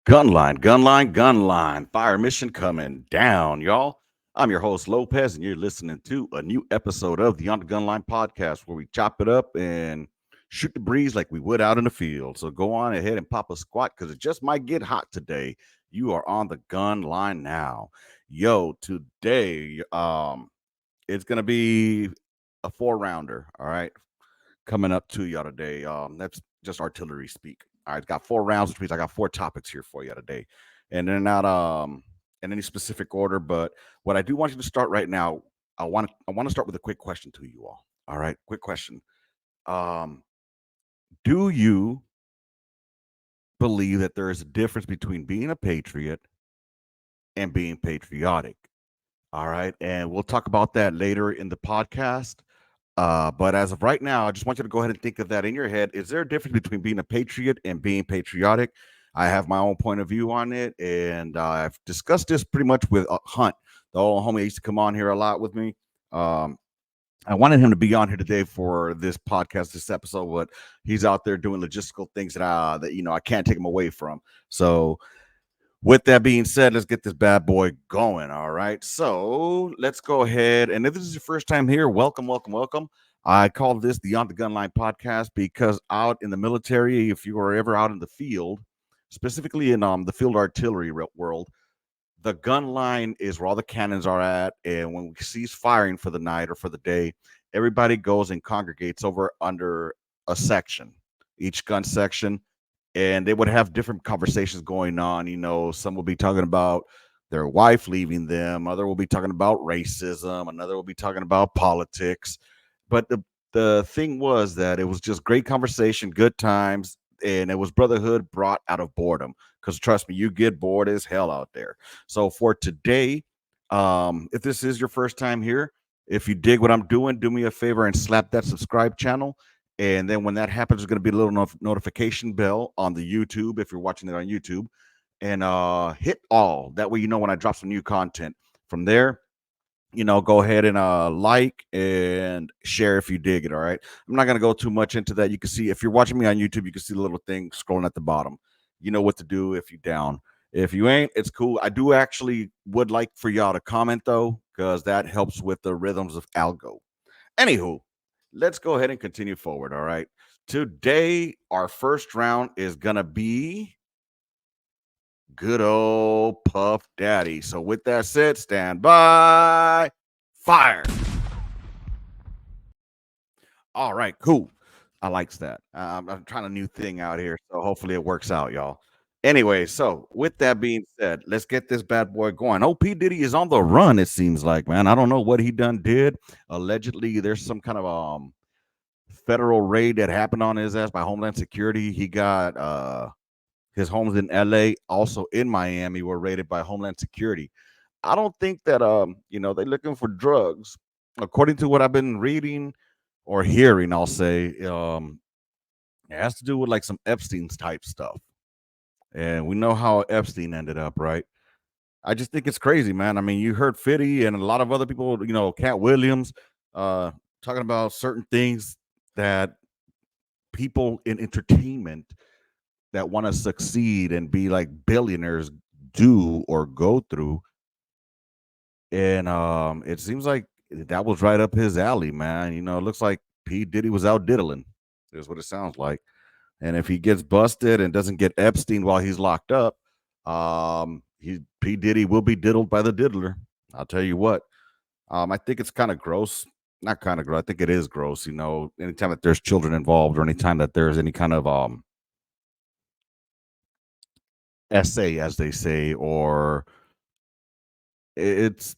Gunline. Fire mission coming down, y'all. I'm your host, Lopez, and you're listening to a new episode of the On the Gunline podcast where we chop it up and shoot the breeze like we would out in the field. So go on ahead and pop a squat because it just might get hot today. You are on the gun line now. Yo, today, it's going to be a four rounder. All right. Coming up to y'all today. That's just artillery speak. All right, got four rounds, which means I got four topics here for you today, and they're not in any specific order. But what I do want you to start right now, I want to start with a quick question to you all. All right, quick question. Um, do you believe that there is a difference between being a patriot and being patriotic? All right, and we'll talk about that later in the podcast. But as of right now, I just want you to go ahead and think of that in your head. Is there a difference between being a patriot and being patriotic? I have my own point of view on it, and I've discussed this pretty much with Hunt, the old homie that used to come on here a lot with me. Um, I wanted him to be on here today for this podcast, this episode, but he's out there doing logistical things that I can't take him away from. So with that being said, let's get this bad boy going. All right. So let's go ahead. And if this is your first time here, welcome. I call this the On the Gun Line podcast because out in the military, if you are ever out in the field, specifically in the field artillery world, the gun line is where all the cannons are at. And when we cease firing for the night or for the day, everybody goes and congregates over under a section, each gun section, and they would have different conversations going on. Some will be talking about their wife leaving them, other will be talking about racism, another will be talking about politics. But the thing was that it was just great conversation, good times, and it was brotherhood brought out of boredom. Because trust me, you get bored as hell out there. So for today, if this is your first time here, if you dig what I'm doing, do me a favor and slap that subscribe channel. And then when that happens, there's going to be a little notification bell on the YouTube if you're watching it on YouTube, and hit all. That way, when I drop some new content. From there, go ahead and like and share if you dig it. All right. I'm not going to go too much into that. You can see if you're watching me on YouTube, you can see the little thing scrolling at the bottom. You know what to do if you down. If you ain't, it's cool. I do actually would like for y'all to comment though, because that helps with the rhythms of algo. Anywho, let's go ahead and continue forward. All right. Today, our first round is going to be good old Puff Daddy. So, with that said, stand by, fire. All right, cool. I likes that. I'm trying a new thing out here, so hopefully it works out, y'all. Anyway, so with that being said, let's get this bad boy going. P. Diddy is on the run, it seems like, man. I don't know what he done did. Allegedly, there's some kind of federal raid that happened on his ass by Homeland Security. He got his homes in LA, also in Miami, were raided by Homeland Security. I don't think that they're looking for drugs. According to what I've been reading or hearing, I'll say, it has to do with like some Epstein's type stuff. And we know how Epstein ended up, right? I just think it's crazy, man. I mean, you heard Fitty and a lot of other people, Cat Williams, uh, talking about certain things that people in entertainment that want to succeed and be like billionaires do or go through. And it seems like that was right up his alley, man. It looks like P. Diddy was out diddling, is what it sounds like. And if he gets busted and doesn't get Epstein while he's locked up, P. Diddy will be diddled by the diddler. I'll tell you what. I think it's kind of gross. Not kind of gross. I think it is gross. Anytime that there's children involved or anytime that there's any kind of essay, as they say, or it's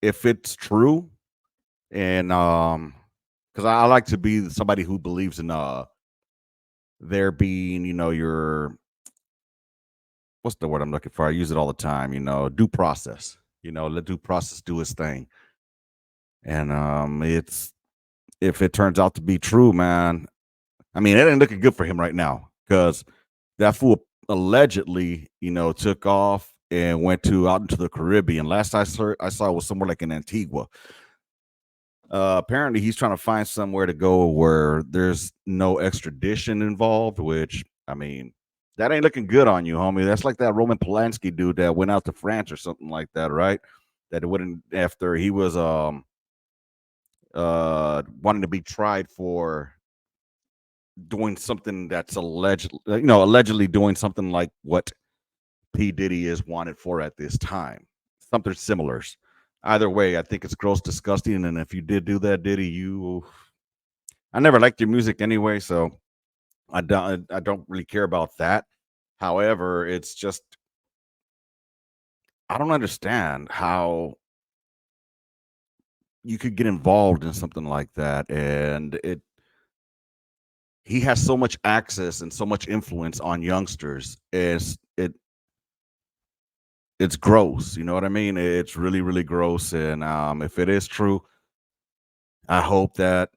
if it's true, and because I like to be somebody who believes in there being, your what's the word I'm looking for? I use it all the time, due process. Let due process do its thing. And it's if it turns out to be true, man. I mean, it ain't looking good for him right now because that fool allegedly, took off and went to out into the Caribbean. Last I saw was somewhere like in Antigua. Apparently, he's trying to find somewhere to go where there's no extradition involved. Which I mean, That ain't looking good on you, homie. That's like that Roman Polanski dude that went out to France or something like that, right? That wouldn't after he was wanting to be tried for doing something that's alleged, allegedly doing something like what P Diddy is wanted for at this time, something similar. Either way, I think it's gross, disgusting, and if you did do that, Diddy, I never liked your music anyway, so I don't really care about that. However, it's just I don't understand how you could get involved in something like that, and it he has so much access and so much influence on youngsters. It's gross, you know what I mean? It's really, really gross, and if it is true, I hope that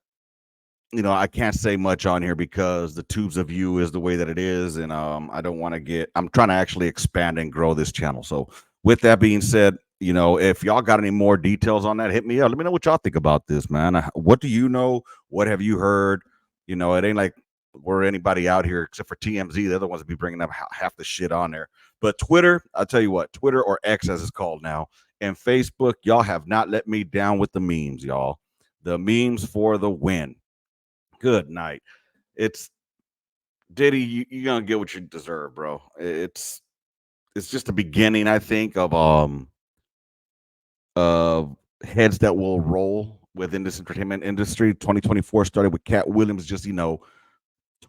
I can't say much on here because the tubes of you is the way that it is, and I don't want to get. I'm trying to actually expand and grow this channel. So, with that being said, if y'all got any more details on that, hit me up. Let me know what y'all think about this, man. What do you know? What have you heard? It ain't like we're anybody out here except for TMZ. They're the ones that be bringing up half the shit on there. But Twitter, I'll tell you what, Twitter or X as it's called now, and Facebook, y'all have not let me down with the memes, y'all. The memes for the win. Good night. It's Diddy. You're gonna get what you deserve, bro. It's just the beginning, I think, of heads that will roll within this entertainment industry. 2024 started with Cat Williams just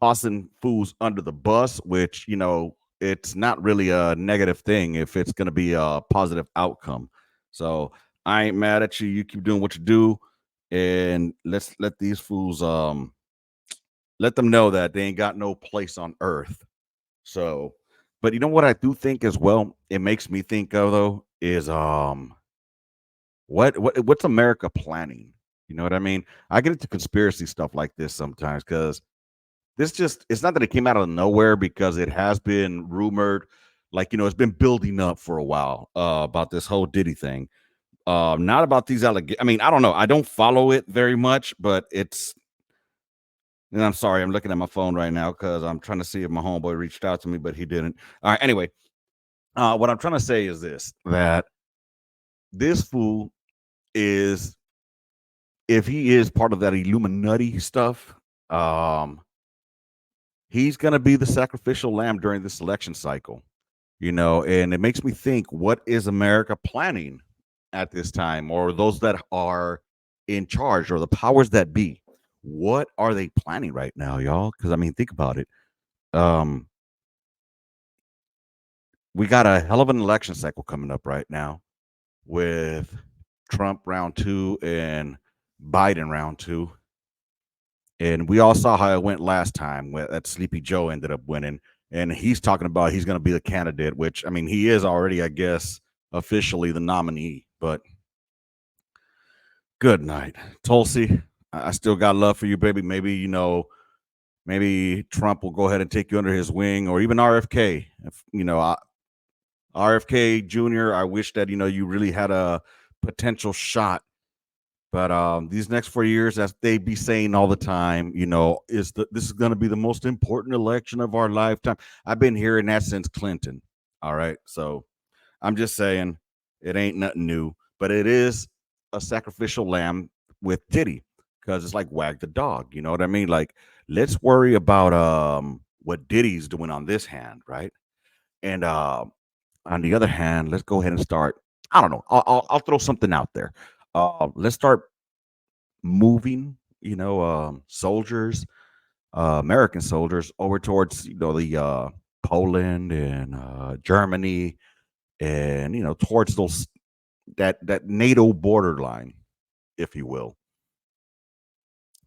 tossing fools under the bus, which it's not really a negative thing if it's gonna be a positive outcome. So I ain't mad at you. You keep doing what you do, and let's let these fools let them know that they ain't got no place on earth. So, but you know what I do think as well? It makes me think of though is what's America planning? You know what I mean? I get into conspiracy stuff like this sometimes because this just it's not that it came out of nowhere because it has been rumored, like it's been building up for a while about this whole Diddy thing. Not about these allegations. I mean, I don't know. I don't follow it very much, but it's and I'm sorry, I'm looking at my phone right now because I'm trying to see if my homeboy reached out to me, but he didn't. All right. Anyway, what I'm trying to say is this: that this fool is, if he is part of that Illuminati stuff, um, he's gonna be the sacrificial lamb during this election cycle. And it makes me think: what is America planning at this time, or those that are in charge, or the powers that be? What are they planning right now, y'all? Because I mean, think about it. Um, we got a hell of an election cycle coming up right now with Trump round two and Biden round two. And we all saw how it went last time where that Sleepy Joe ended up winning. And he's talking about he's going to be the candidate, which I mean, he is already, I guess, officially the nominee. But good night, Tulsi. I still got love for you, baby. Maybe, maybe Trump will go ahead and take you under his wing, or even RFK. If, RFK Jr., I wish that you really had a potential shot. But these next 4 years, as they be saying all the time, this is going to be the most important election of our lifetime. I've been hearing that since Clinton. All right, so I'm just saying it ain't nothing new, but it is a sacrificial lamb with Diddy because it's like wag the dog. You know what I mean? Like, let's worry about what Diddy's doing on this hand, right? And on the other hand, let's go ahead and start. I don't know. I'll throw something out there. Let's start moving, soldiers, American soldiers, over towards the Poland and Germany, and towards those that NATO borderline, if you will.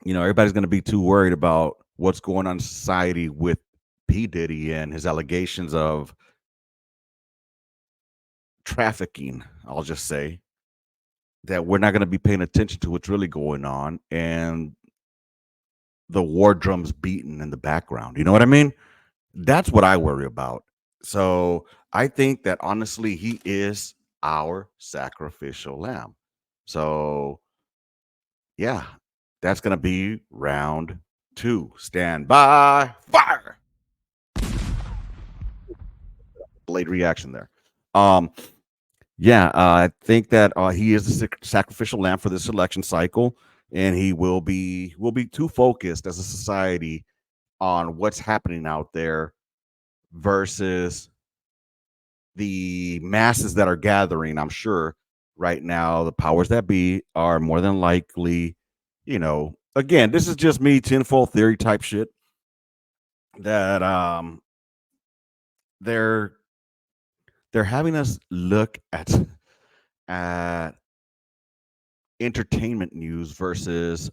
Everybody's going to be too worried about what's going on in society with P Diddy and his allegations of trafficking. I'll just say that we're not going to be paying attention to what's really going on, and the war drums beating in the background. You know what I mean? That's what I worry about. So I think that honestly, he is our sacrificial lamb. So yeah, that's gonna be round two. Stand by, fire. delayed reaction there. Um, yeah, I think that he is the sacrificial lamb for this election cycle, and he will be too focused as a society on what's happening out there versus the masses that are gathering. I'm sure right now the powers that be are more than likely, again, this is just me tinfoil theory type shit that they're they're having us look at entertainment news versus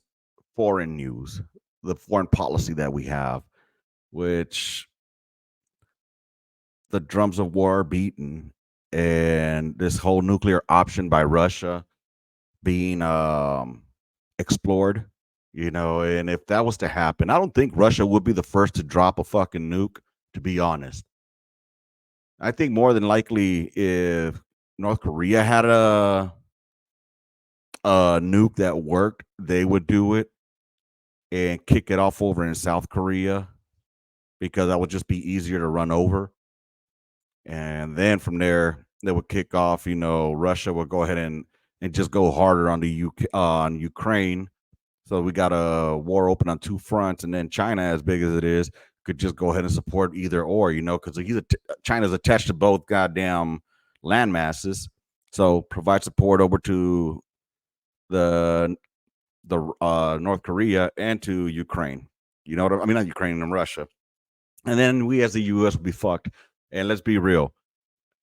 foreign news, the foreign policy that we have, which the drums of war are beaten, and this whole nuclear option by Russia being explored, and if that was to happen, I don't think Russia would be the first to drop a fucking nuke, to be honest. I think more than likely if North Korea had a nuke that worked, they would do it and kick it off over in South Korea because that would just be easier to run over. And then from there, they would kick off. Russia would go ahead and just go harder on the UK on Ukraine. So we got a war open on two fronts, and then China, as big as it is, could just go ahead and support either or. Because China's attached to both goddamn land masses, so provide support over to the North Korea and to Ukraine. You know what I mean? Not Ukraine and Russia. And then we as the U.S. will be fucked. And let's be real.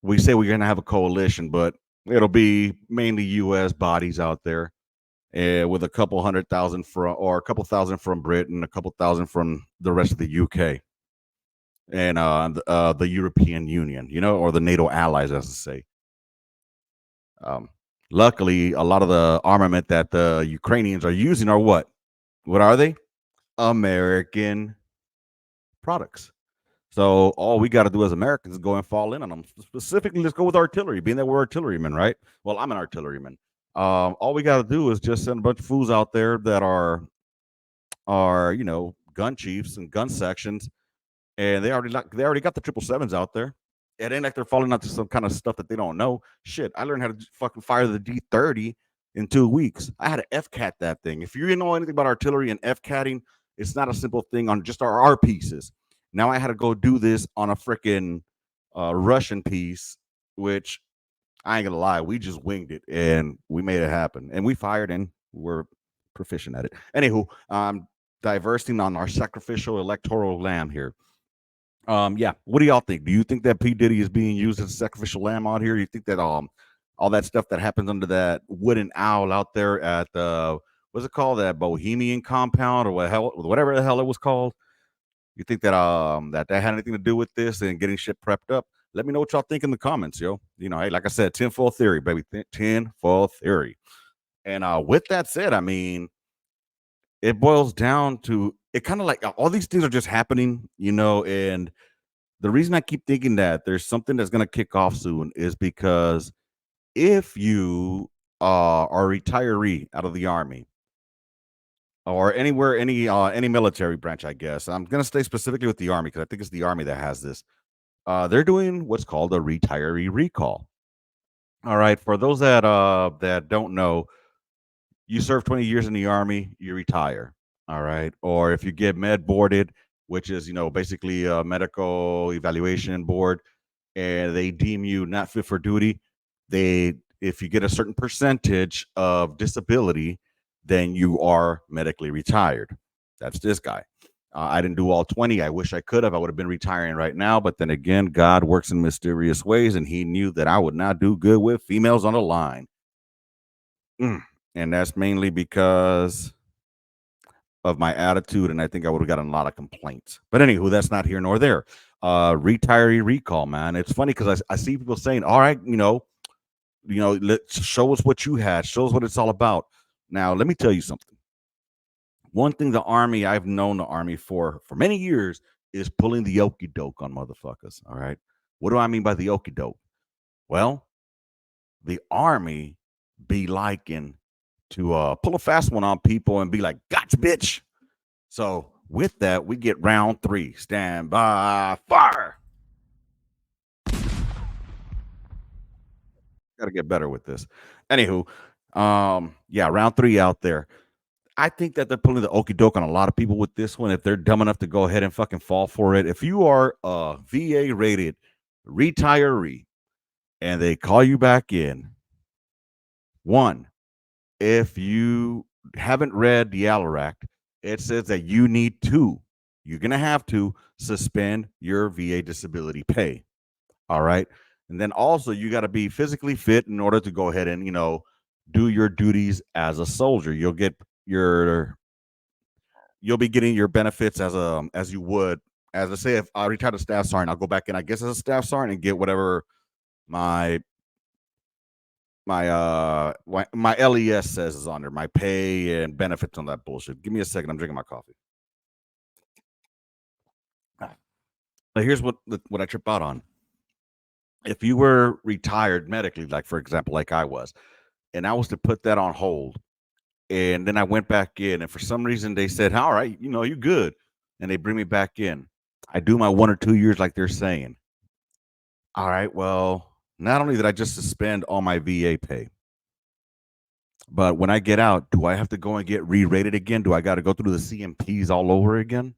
We say we're going to have a coalition, but it'll be mainly U.S. bodies out there with a couple 100,000 or a couple thousand from Britain, a couple thousand from the rest of the UK and the European Union, or the NATO allies, as I say. Luckily, a lot of the armament that the Ukrainians are using are what? What are they? American products. So all we got to do as Americans is go and fall in on them. Specifically, let's go with artillery, being that we're artillerymen, right? Well, I'm an artilleryman. All we got to do is just send a bunch of fools out there that are gun chiefs and gun sections, and they already got the 777s out there. It ain't like they're falling into some kind of stuff that they don't know. Shit, I learned how to fucking fire the D30 in 2 weeks. I had to FCAT that thing. If you know anything about artillery and FCATting, it's not a simple thing on just our pieces. Now I had to go do this on a freaking Russian piece, which I ain't gonna lie, we just winged it and we made it happen. And we fired and we're proficient at it. Anywho, diversing on our sacrificial electoral lamb here. Yeah, what do y'all think? Do you think that P. Diddy is being used as a sacrificial lamb out here? You think that all that stuff that happens under that wooden owl out there at the what's it called, that Bohemian compound or whatever the hell it was called? You think that that had anything to do with this and getting shit prepped up? Let me know what y'all think in the comments, yo. Hey, like I said, tinfoil theory, baby, tinfoil theory. And with that said, I mean, it boils down to it kind of like all these things are just happening, and the reason I keep thinking that there's something that's going to kick off soon is because if you are a retiree out of the army or anywhere, any military branch, I guess I'm going to stay specifically with the army because I think it's the army that has this. They're doing what's called a retiree recall. All right, for those that don't know, you serve 20 years in the army, you retire. All right. Or if you get med boarded, which is, basically a medical evaluation board, and they deem you not fit for duty, if you get a certain percentage of disability, then you are medically retired. That's this guy. I didn't do all 20. I wish I could have. I would have been retiring right now. But then again, God works in mysterious ways, and he knew that I would not do good with females on the line. And that's mainly because of my attitude, and I think I would have gotten a lot of complaints. But anywho, that's not here nor there. Retiree recall, man. It's funny because I see people saying, all right, let's show us what you had, show us what it's all about. Now, let me tell you something. One thing I've known the army for many years is pulling the okey doke on motherfuckers. All right. What do I mean by the okey doke? Well, the army be liking to pull a fast one on people and be like, gotcha, bitch. So with that, we get round 3. Stand by, fire. Gotta get better with this. Anywho, yeah, round 3 out there. I think that they're pulling the okey doke on a lot of people with this one if they're dumb enough to go ahead and fucking fall for it. If you are a VA rated retiree and they call you back in, one, if you haven't read the Aller Act, it says that you're gonna have to suspend your VA disability pay. All right. And then also you got to be physically fit in order to go ahead and, do your duties as a soldier. Your you'll be getting your benefits as you would as I say if I retired a staff sergeant, I'll go back in, I guess, as a staff sergeant and get whatever my my LES says is on there, my pay and benefits on that bullshit. Give me a second. I'm drinking my coffee. Ah. But here's what I trip out on. If you were retired medically, like for example, like I was, and I was to put that on hold, and then I went back in, and for some reason they said, "All right, you good," and they bring me back in. I do my 1 or 2 years like they're saying. All right, well, not only did I just suspend all my VA pay, but when I get out, do I have to go and get re-rated again? Do I got to go through the CMPs all over again?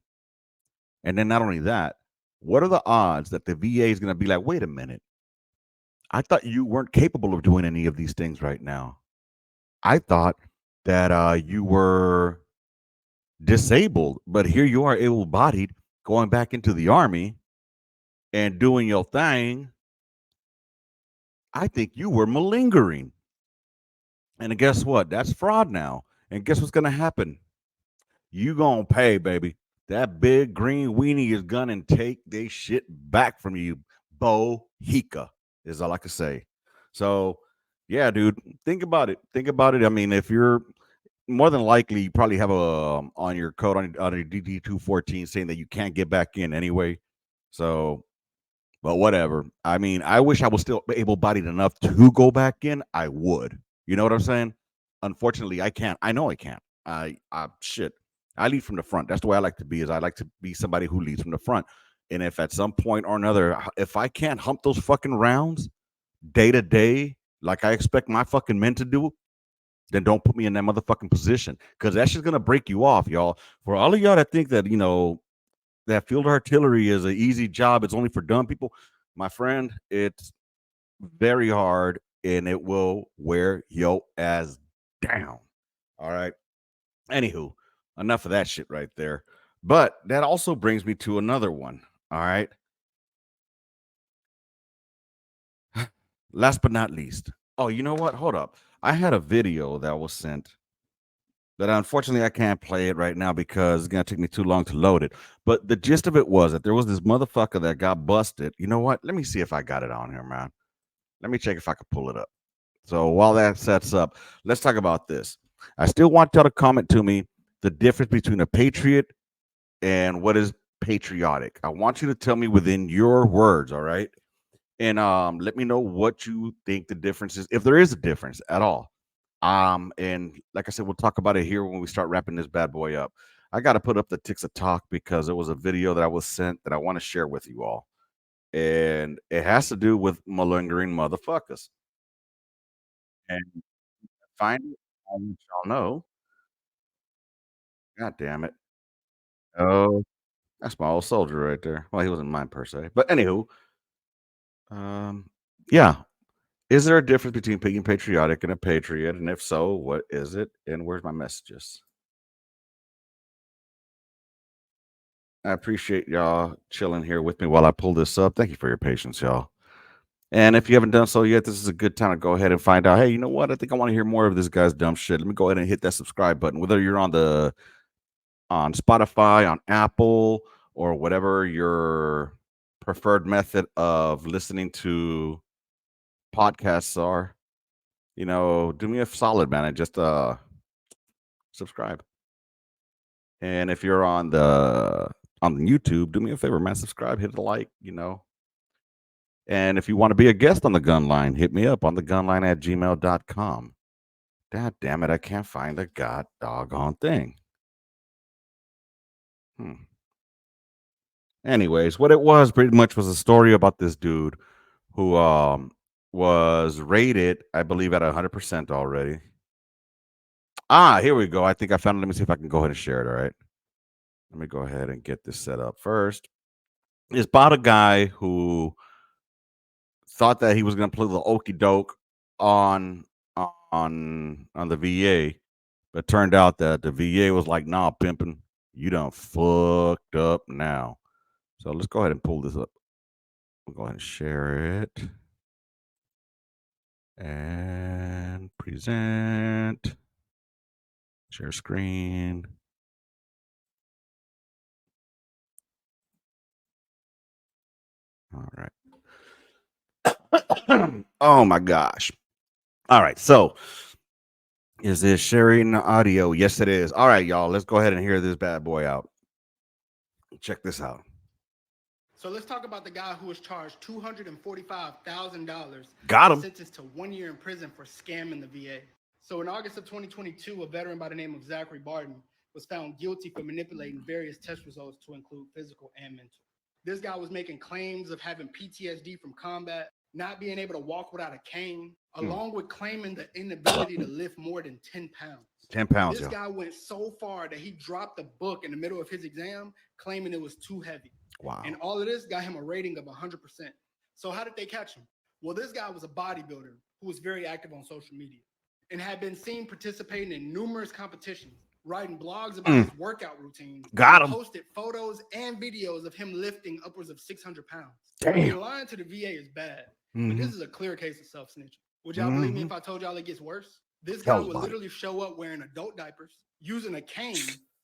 And then not only that, what are the odds that the VA is going to be like, wait a minute, I thought you weren't capable of doing any of these things right now. I thought that you were disabled, but here you are able bodied going back into the army and doing your thing. I think you were malingering. And guess what? That's fraud now. And guess what's going to happen? You going to pay, baby. That big green weenie is going to take they shit back from you. Bo Hika is all I can say. So, yeah, dude, think about it. Think about it. I mean, if you're more than likely, you probably have a on your code on your DD 214 saying that you can't get back in anyway. So, but whatever. I mean, I wish I was still able bodied enough to go back in. I would. You know what I'm saying? Unfortunately, I can't. I know I can't. I shit. I lead from the front. That's the way I like to be. Is I like to be somebody who leads from the front. And if at some point or another, if I can't hump those fucking rounds day to day, like I expect my fucking men to do, then don't put me in that motherfucking position because that's just gonna break you off, y'all. For all of y'all that think that that field artillery is an easy job, it's only for dumb people. My friend, it's very hard and it will wear your ass down. All right. Anywho, enough of that shit right there. But that also brings me to another one. All right. Last but not least. Oh, you know what? Hold up. I had a video that was sent that unfortunately I can't play it right now because it's gonna take me too long to load it. But the gist of it was that there was this motherfucker that got busted. You know what? Let me see if I got it on here, man. Let me check if I can pull it up. So while that sets up, let's talk about this. I still want y'all to comment to me the difference between a patriot and what is patriotic. I want you to tell me within your words, all right? And let me know what you think the difference is, if there is a difference at all. And like I said, we'll talk about it here when we start wrapping this bad boy up. I got to put up the ticks of talk because it was a video that I was sent that I want to share with you all, and it has to do with malingering motherfuckers. And find it, I'll let y'all know. God damn it! Oh, that's my old soldier right there. Well, he wasn't mine per se, but anywho, um, yeah. Is there a difference between being patriotic and a patriot? And if so, what is it? And where's my messages? I appreciate y'all chilling here with me while I pull this up. Thank you for your patience, y'all. And if you haven't done so yet, this is a good time to go ahead and find out. Hey, you know what? I think I want to hear more of this guy's dumb shit. Let me go ahead and hit that subscribe button. Whether you're on Spotify, on Apple, or whatever your preferred method of listening to podcasts are, do me a solid, man, and just subscribe. And if you're on the YouTube, do me a favor, man, subscribe, hit the like. And if you want to be a guest on the gun line, hit me up on the gunline at gmail.com. God damn it, I can't find the god doggone thing. Hmm. Anyways, what it was pretty much was a story about this dude who was rated, I believe, at 100% already. Here we go. I think I found it. Let me see if I can go ahead and share it. All right. Let me go ahead and get this set up first. It's about a guy who thought that he was going to play the okey doke on on the VA, but turned out that the VA was like, "Nah, pimping, you done fucked up now." So let's go ahead and pull this up. We'll go ahead and share it and present. Share screen. All right. Oh my gosh. All right. So is this sharing audio? Yes, it is. All right, y'all. Let's go ahead and hear this bad boy out. Check this out. So let's talk about the guy who was charged $245,000 Got and him. sentenced to 1 year in prison for scamming the VA. So in August of 2022, a veteran by the name of Zachary Barton was found guilty for manipulating various test results to include physical and mental. This guy was making claims of having PTSD from combat, not being able to walk without a cane, along with claiming the inability to lift more than 10 pounds. 10 pounds, This yo. guy went so far that he dropped the book in the middle of his exam, claiming it was too heavy. Wow. And all of this got him a rating of 100%. So how did they catch him? Well, this guy was a bodybuilder who was very active on social media and had been seen participating in numerous competitions, writing blogs about his workout routines, Got and him. posted photos and videos of him lifting upwards of 600 pounds. Damn. I mean, lying to the VA is bad, but this is a clear case of self-snitching. Would y'all believe me if I told y'all it gets worse? This guy Tell us would about it. literally show up wearing adult diapers, using a cane,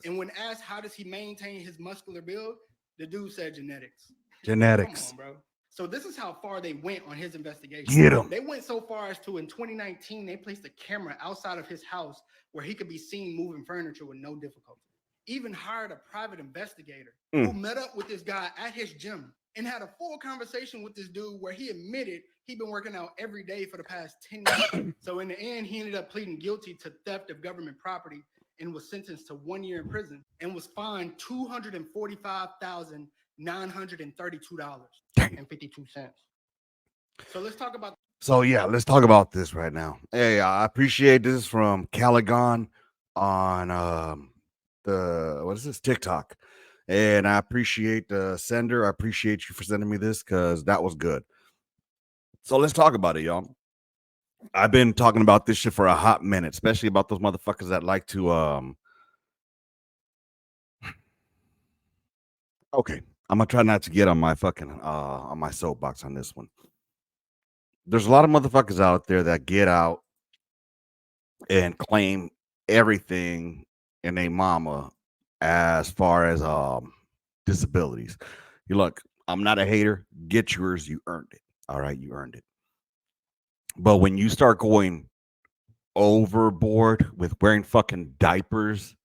and when asked how does he maintain his muscular build, the dude said genetics. Come Genetics. on, bro. So this is how far they went on his investigation. Get him. They went so far as to in 2019, they placed a camera outside of his house where he could be seen moving furniture with no difficulty. Even hired a private investigator who met up with this guy at his gym and had a full conversation with this dude where he admitted he'd been working out every day for the past 10 years. So in the end, he ended up pleading guilty to theft of government property and was sentenced to 1 year in prison and was fined $245,932.52. So let's talk about. So yeah, let's talk about this right now. Hey, I appreciate this from Caligon on the what is this TikTok, and I appreciate the sender. I appreciate you for sending me this because that was good. So let's talk about it, y'all. I've been talking about this shit for a hot minute, especially about those motherfuckers that like to Okay, I'm gonna try not to get on my fucking on my soapbox on this one. There's a lot of motherfuckers out there that get out and claim everything in a mama as far as disabilities. You look, I'm not a hater. Get yours, you earned it. All right, you earned it. But when you start going overboard with wearing fucking diapers,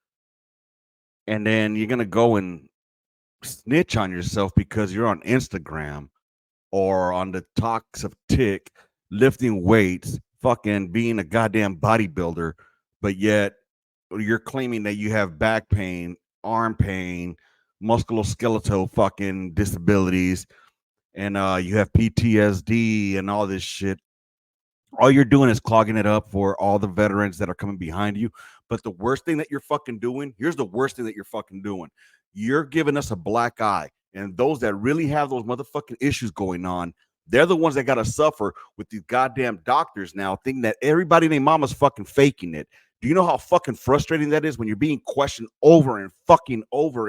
and then you're gonna go and snitch on yourself because you're on Instagram or on the talks of tick, lifting weights, fucking being a goddamn bodybuilder, but yet you're claiming that you have back pain, arm pain, musculoskeletal fucking disabilities, and you have PTSD and all this shit. All you're doing is clogging it up for all the veterans that are coming behind you. But the worst thing that you're fucking doing, here's the worst thing that you're fucking doing. You're giving us a black eye. And those that really have those motherfucking issues going on, they're the ones that got to suffer with these goddamn doctors now, thinking that everybody named mama's fucking faking it. Do you know how fucking frustrating that is when you're being questioned over and fucking over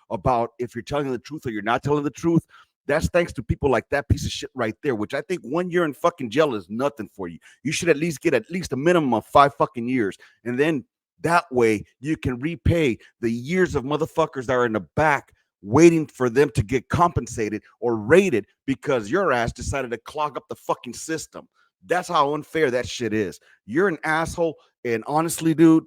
about if you're telling the truth or you're not telling the truth? That's thanks to people like that piece of shit right there, which I think 1 year in fucking jail is nothing for you. You should at least get at least a minimum of 5 fucking years. And then that way you can repay the years of motherfuckers that are in the back waiting for them to get compensated or rated because your ass decided to clog up the fucking system. That's how unfair that shit is. You're an asshole. And honestly, dude,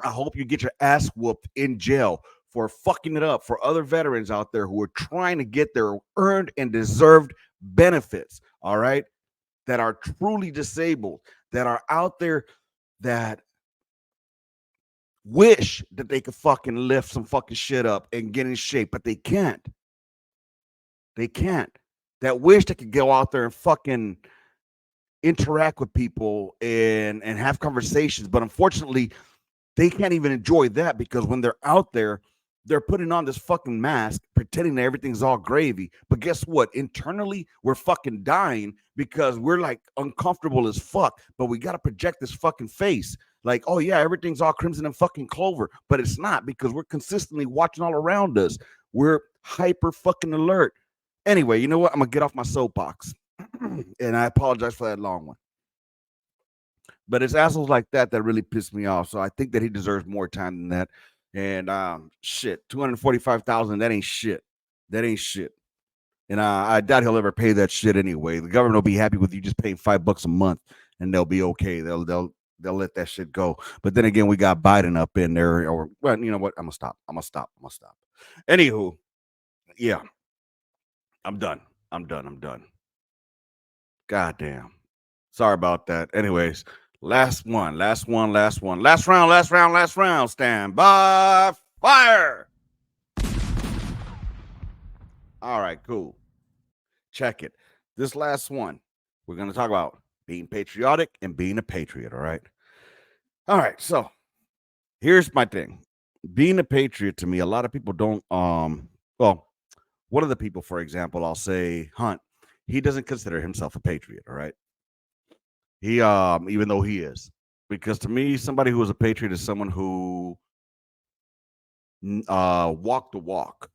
I hope you get your ass whooped in jail for fucking it up for other veterans out there who are trying to get their earned and deserved benefits, all right, that are truly disabled, that are out there that wish that they could fucking lift some fucking shit up and get in shape, but they can't. They can't. that wish they could go out there and fucking interact with people and have conversations. But unfortunately, they can't even enjoy that because when they're out there, they're putting on this fucking mask, pretending that everything's all gravy. But guess what? Internally, we're fucking dying because we're like uncomfortable as fuck. But we got to project this fucking face. Like, oh yeah, everything's all crimson and fucking clover. But it's not because we're consistently watching all around us. We're hyper fucking alert. Anyway, you know what? I'm going to get off my soapbox. And I apologize for that long one. But it's assholes like that that really piss me off. So I think that he deserves more time than that. And shit, 245,000. That ain't shit. That ain't shit. And I doubt he'll ever pay that shit anyway. The government will be happy with you just paying $5 a month, and they'll be okay. They'll let that shit go. But then again, we got Biden up in there. Or well, you know what? I'm gonna stop. I'm gonna stop. I'm gonna stop. Anywho, yeah, I'm done. I'm done. I'm done. God damn. Sorry about that. Anyways, last one, last one, last one. Last round, last round, last round. Stand by fire. All right, cool. Check it. This last one, we're going to talk about being patriotic and being a patriot. All right. All right. So here's my thing. Being a patriot to me, a lot of people don't, well, one of the people, for example, I'll say Hunt, he doesn't consider himself a patriot. All right. He, even though he is, because to me, somebody who is a patriot is someone who walked the walk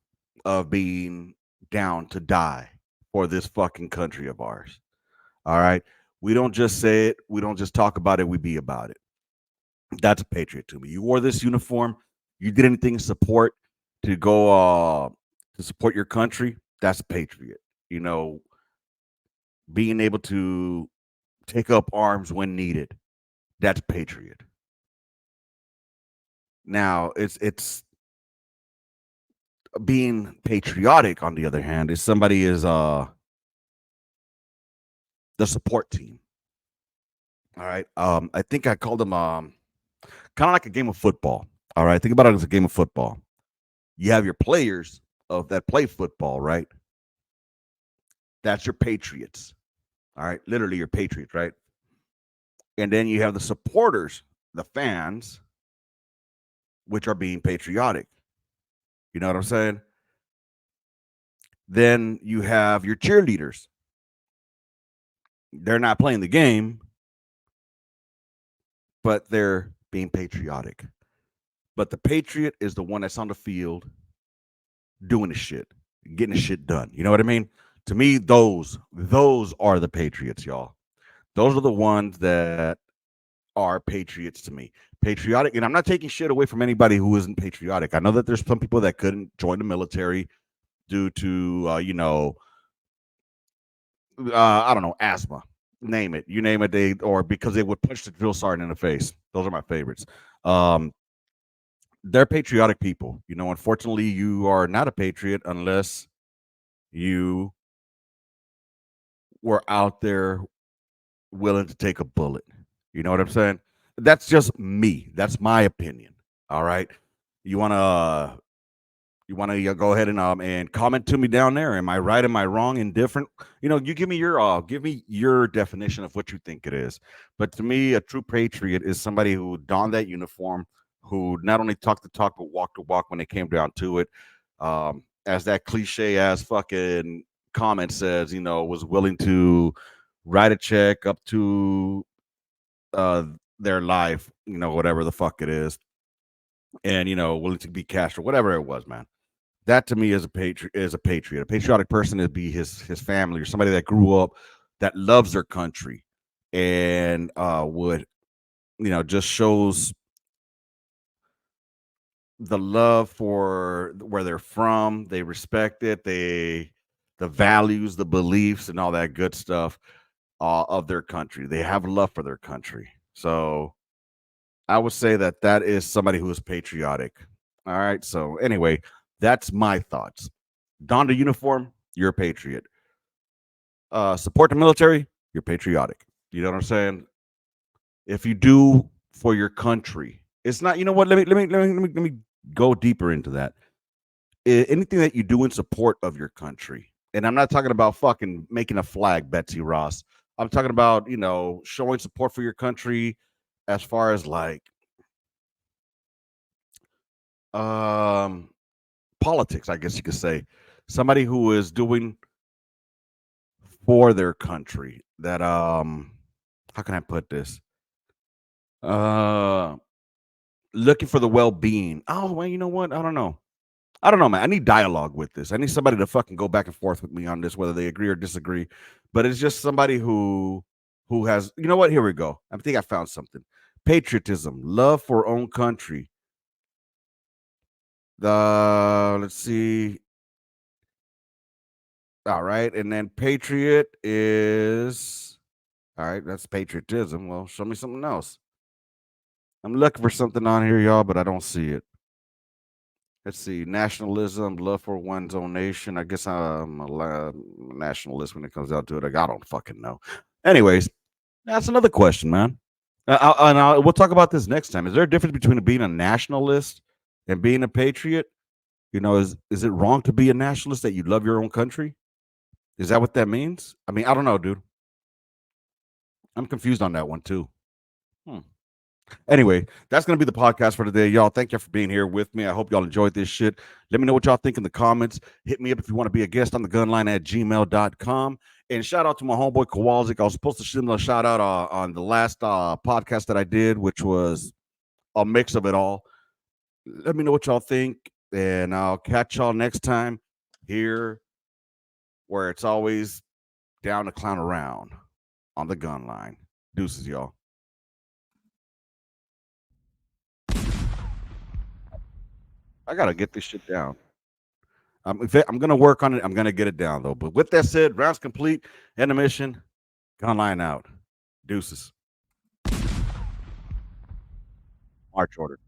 of being down to die for this fucking country of ours. All right. We don't just say it. We don't just talk about it. We be about it. That's a patriot to me. You wore this uniform. You did anything to go to support your country. That's a patriot. You know, being able to take up arms when needed. That's patriot. Now, it's being patriotic on the other hand is somebody is the support team. All right. I think I called them kind of like a game of football. All right. Think about it as a game of football. You have your players of that play football, right? That's your patriots. All right. Literally your patriots, right? And then you have the supporters, the fans, which are being patriotic. You know what I'm saying? Then you have your cheerleaders. They're not playing the game, but they're being patriotic. But the patriot is the one that's on the field doing the shit, getting the shit done. You know what I mean? To me, those are the patriots, y'all. Those are the ones that are patriots to me. Patriotic, and I'm not taking shit away from anybody who isn't patriotic. I know that there's some people that couldn't join the military due to I don't know, asthma. Name it. You name it, they or because they would punch the drill sergeant in the face. Those are my favorites. Um, they're patriotic people. You know, unfortunately, you are not a patriot unless you were out there willing to take a bullet. You know what I'm saying? That's just me. That's my opinion. All right. You wanna go ahead and comment to me down there. Am I right? Am I wrong? Indifferent? You know, you give me your definition of what you think it is. But to me, a true patriot is somebody who donned that uniform, who not only talked the talk but walked the walk when it came down to it. As that cliche as fucking comment says, you know, was willing to write a check up to uh their life, you know, whatever the fuck it is, and you know, willing to be cashed or whatever it was, man. That to me is a patriot. Is a patriot. A patriotic person is be his family or somebody that grew up that loves their country and would you know just shows the love for where they're from. They respect it. The values, the beliefs, and all that good stuff of their country. They have love for their country. So I would say that that is somebody who is patriotic. All right. So anyway, that's my thoughts. Don the uniform, you're a patriot. Support the military, you're patriotic. You know what I'm saying? If you do for your country, it's not. You know what? Let me go deeper into that. Anything that you do in support of your country, And I'm not talking about fucking making a flag, Betsy Ross. I'm talking about, showing support for your country as far as like um politics, I guess you could say. Somebody who is doing for their country that how can I put this? Uh looking for the well-being. Oh, well, you know what? I don't know. I don't know, man. I need dialogue with this. I need somebody to fucking go back and forth with me on this, whether they agree or disagree. But it's just somebody who has, you know what? Here we go. I think I found something. Patriotism, love for own country. Let's see. All right, and then patriot is all right. That's patriotism. Well, show me something else. I'm looking for something on here, y'all, but I don't see it. Let's see. Nationalism, love for one's own nation. I guess I'm a nationalist when it comes down to it. I don't fucking know. Anyways, that's another question, man. We'll talk about this next time. Is there a difference between being a nationalist and being a patriot? Is it wrong to be a nationalist that you love your own country? Is that what that means? I mean, I don't know, dude. I'm confused on that one too. Hmm. Anyway, that's going to be the podcast for today. Y'all, thank you for being here with me. I hope y'all enjoyed this shit. Let me know what y'all think in the comments. Hit me up if you want to be a guest on the gunline at gmail.com. And shout out to my homeboy Kowalczyk. I was supposed to shoot him a shout out on the last podcast that I did, which was a mix of it all. Let me know what y'all think. And I'll catch y'all next time here where it's always down to clown around on the gun line. Deuces, y'all. I gotta get this shit down. I'm gonna work on it. I'm gonna get it down though. But with that said, rounds complete. End of mission. Gun line out. Deuces. March order.